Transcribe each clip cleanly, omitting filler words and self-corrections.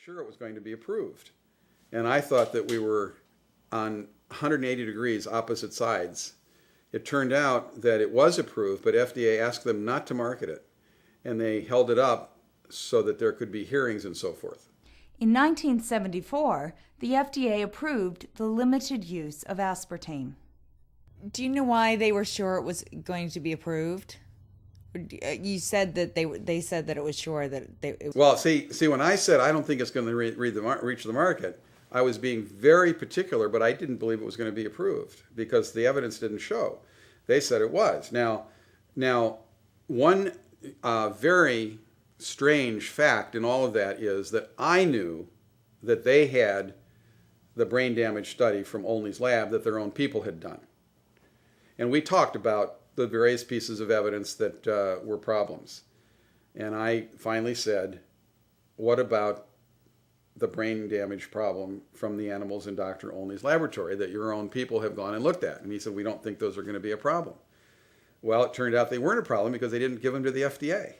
sure it was going to be approved. And I thought that we were on 180 degrees opposite sides. It turned out that it was approved, but FDA asked them not to market it. And they held it up so that there could be hearings and so forth. In 1974, the FDA approved the limited use of aspartame. Do you know why they were sure it was going to be approved? You said that they said that it was sure that Well, see, when I said I don't think it's going to reach the market, I was being very particular, but I didn't believe it was going to be approved because the evidence didn't show. They said it was. Now, one very strange fact in all of that is that I knew that they had the brain damage study from Olney's lab that their own people had done. And we talked about the various pieces of evidence that were problems. And I finally said, what about the brain damage problem from the animals in Dr. Olney's laboratory that your own people have gone and looked at? And he said, we don't think those are going to be a problem. Well, it turned out they weren't a problem because they didn't give them to the FDA.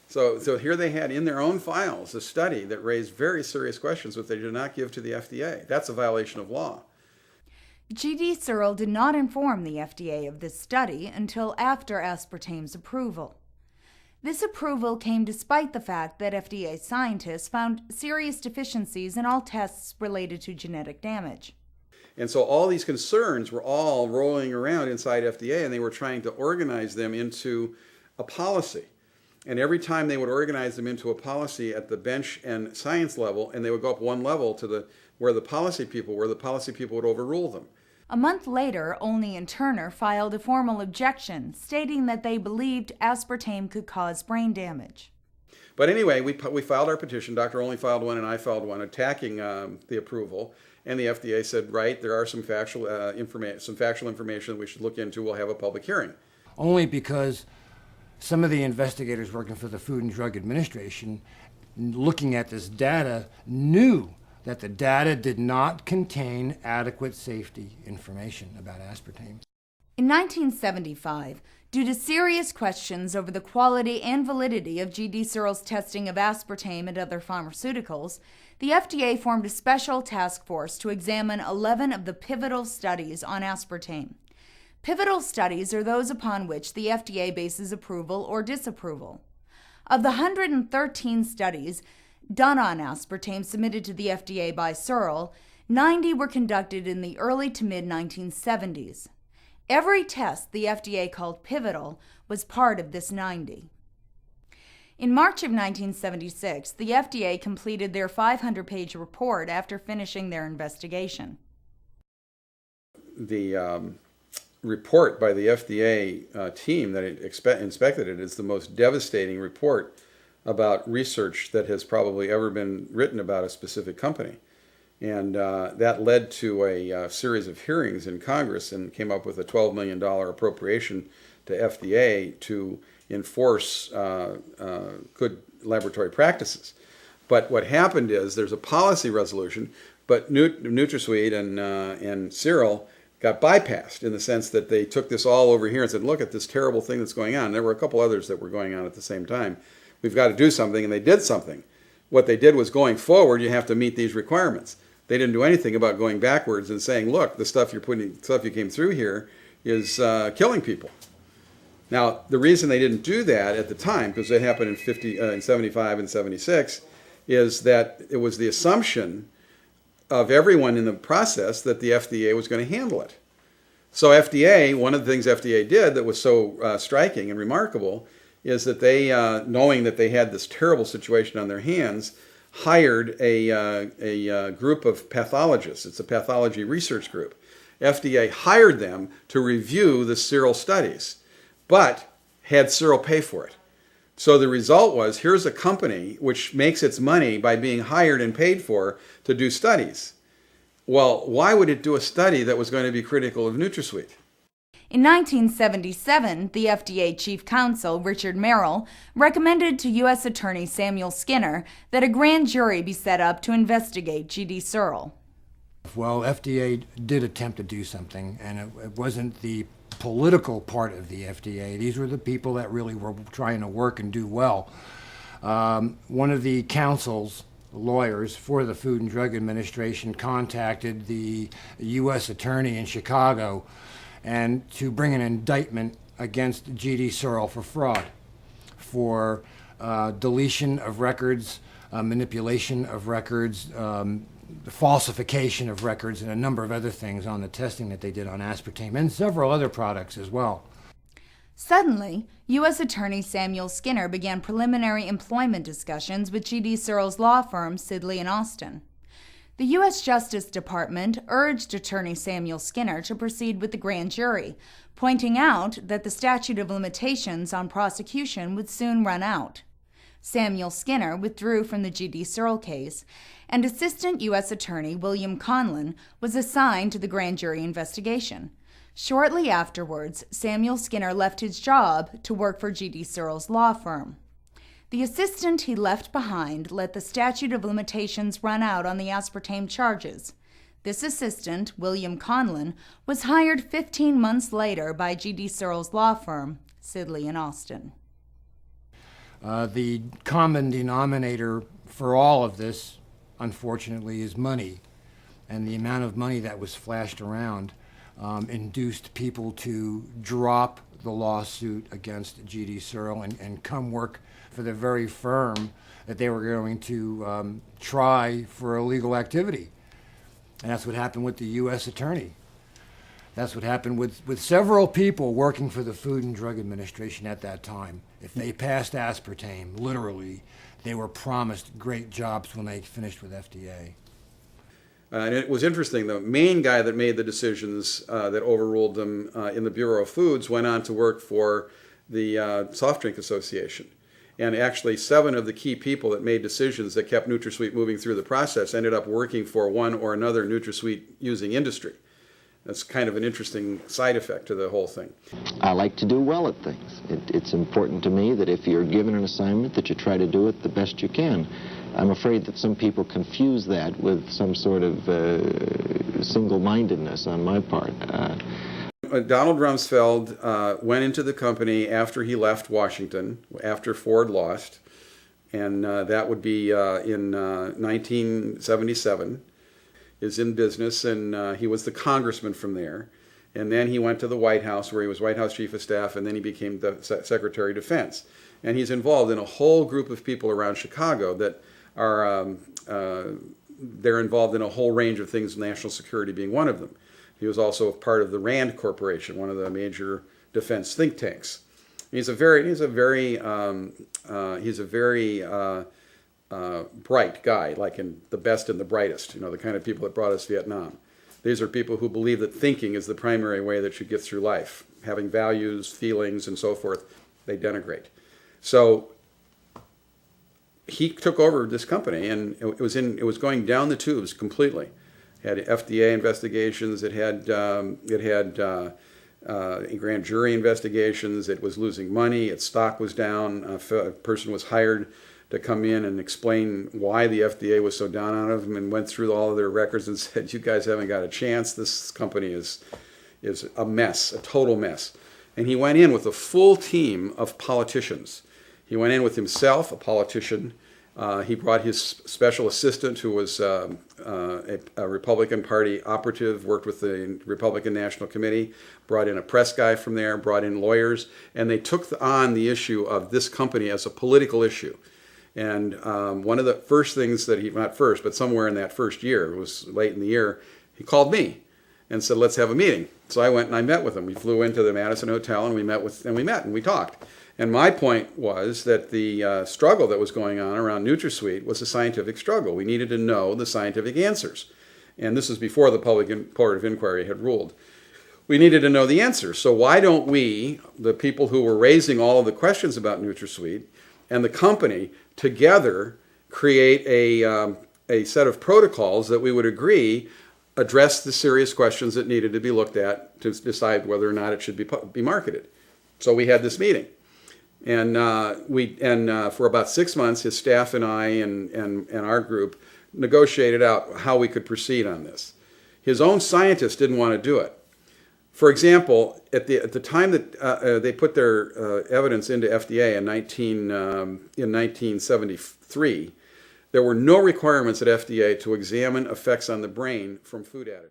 So here they had in their own files a study that raised very serious questions, which they did not give to the FDA. That's a violation of law. G.D. Searle did not inform the FDA of this study until after aspartame's approval. This approval came despite the fact that FDA scientists found serious deficiencies in all tests related to genetic damage. And so all these concerns were all rolling around inside FDA, and they were trying to organize them into a policy. And every time they would organize them into a policy at the bench and science level, and they would go up one level to where the policy people were, the policy people would overrule them. A month later, Olney and Turner filed a formal objection stating that they believed aspartame could cause brain damage. But anyway, we filed our petition. Dr. Olney filed one and I filed one attacking the approval. And the FDA said, right, there are some factual information that we should look into. We'll have a public hearing. Only because some of the investigators working for the Food and Drug Administration, looking at this data, knew that the data did not contain adequate safety information about aspartame. In 1975, due to serious questions over the quality and validity of G.D. Searle's testing of aspartame and other pharmaceuticals, the FDA formed a special task force to examine 11 of the pivotal studies on aspartame. Pivotal studies are those upon which the FDA bases approval or disapproval. Of the 113 studies done on aspartame submitted to the FDA by Searle, 90 were conducted in the early to mid-1970s. Every test the FDA called pivotal was part of this 90. In March of 1976, the FDA completed their 500-page report after finishing their investigation. The report by the FDA team that inspected it is the most devastating report about research that has probably ever been written about a specific company. And that led to a series of hearings in Congress and came up with a $12 million appropriation to FDA to enforce good laboratory practices. But what happened is there's a policy resolution, but NutraSweet and Searle got bypassed in the sense that they took this all over here and said, look at this terrible thing that's going on. There were a couple others that were going on at the same time. We've got to do something, and they did something. What they did was going forward, you have to meet these requirements. They didn't do anything about going backwards and saying, look, the stuff you came through here is killing people. Now, the reason they didn't do that at the time, because it happened in 75 and 76, is that it was the assumption of everyone in the process that the FDA was going to handle it. So FDA, one of the things FDA did that was so striking and remarkable is that they, knowing that they had this terrible situation on their hands, hired a group of pathologists. It's a pathology research group. FDA hired them to review the Searle studies, but had Searle pay for it. So the result was, here's a company which makes its money by being hired and paid for to do studies. Well, why would it do a study that was going to be critical of NutraSweet? In 1977, the FDA Chief Counsel, Richard Merrill, recommended to U.S. Attorney Samuel Skinner that a grand jury be set up to investigate G.D. Searle. Well, FDA did attempt to do something, and it wasn't the political part of the FDA. These were the people that really were trying to work and do well. One of the counsels lawyers for the Food and Drug Administration contacted the U.S. Attorney in Chicago and to bring an indictment against G.D. Searle for fraud, for deletion of records, manipulation of records, the falsification of records, and a number of other things on the testing that they did on aspartame and several other products as well. Suddenly, U.S. Attorney Samuel Skinner began preliminary employment discussions with G.D. Searle's law firm, Sidley and Austin. The U.S. Justice Department urged Attorney Samuel Skinner to proceed with the grand jury, pointing out that the statute of limitations on prosecution would soon run out. Samuel Skinner withdrew from the G.D. Searle case, and Assistant U.S. Attorney William Conlin was assigned to the grand jury investigation. Shortly afterwards, Samuel Skinner left his job to work for G.D. Searle's law firm. The assistant he left behind let the statute of limitations run out on the aspartame charges. This assistant, William Conlin, was hired 15 months later by G.D. Searle's law firm, Sidley and Austin. The common denominator for all of this, unfortunately, is money. And the amount of money that was flashed around induced people to drop the lawsuit against G.D. Searle and come work for the very firm that they were going to try for illegal activity. And that's what happened with the U.S. Attorney. That's what happened with several people working for the Food and Drug Administration at that time. If they passed aspartame, literally, they were promised great jobs when they finished with FDA. And it was interesting, the main guy that made the decisions that overruled them in the Bureau of Foods went on to work for the Soft Drink Association. And actually 7 of the key people that made decisions that kept NutraSweet moving through the process ended up working for one or another NutraSweet using industry. That's kind of an interesting side effect to the whole thing. I like to do well at things. It's important to me that if you're given an assignment that you try to do it the best you can. I'm afraid that some people confuse that with some sort of single-mindedness on my part. Donald Rumsfeld went into the company after he left Washington, after Ford lost, and that would be in 1977. Is in business, and he was the congressman from there. And then he went to the White House, where he was White House Chief of Staff, and then he became the Secretary of Defense. And he's involved in a whole group of people around Chicago that are, they're involved in a whole range of things, national security being one of them. He was also part of the RAND Corporation, one of the major defense think tanks. He's a very bright guy, like in the best and the brightest, you know, the kind of people that brought us Vietnam. These are people who believe that thinking is the primary way that you get through life. Having values, feelings, and so forth, they denigrate. So he took over this company, and it was going down the tubes completely. It had FDA investigations. It had grand jury investigations. It was losing money. Its stock was down. A person was hired to come in and explain why the FDA was so down on them, and went through all of their records and said, "You guys haven't got a chance. This company is a mess, a total mess." And he went in with a full team of politicians. He went in with himself, a politician. He brought his special assistant, who was a Republican Party operative, worked with the Republican National Committee, brought in a press guy from there, brought in lawyers, and they took on the issue of this company as a political issue. And one of the first things that not first, but somewhere in that first year, it was late in the year, he called me and said, "Let's have a meeting." So I went and I met with him. We flew into the Madison Hotel and we met and we talked. And my point was that the struggle that was going on around NutraSweet was a scientific struggle. We needed to know the scientific answers. And this was before the Public Court of Inquiry had ruled. We needed to know the answers. So why don't we, the people who were raising all of the questions about NutraSweet and the company, together create a set of protocols that we would agree address the serious questions that needed to be looked at to decide whether or not it should be marketed. So we had this meeting. And for about 6 months, his staff and I and our group negotiated out how we could proceed on this. His own scientists didn't want to do it. For example, at the time that they put their evidence into FDA in 1973, there were no requirements at FDA to examine effects on the brain from food additives.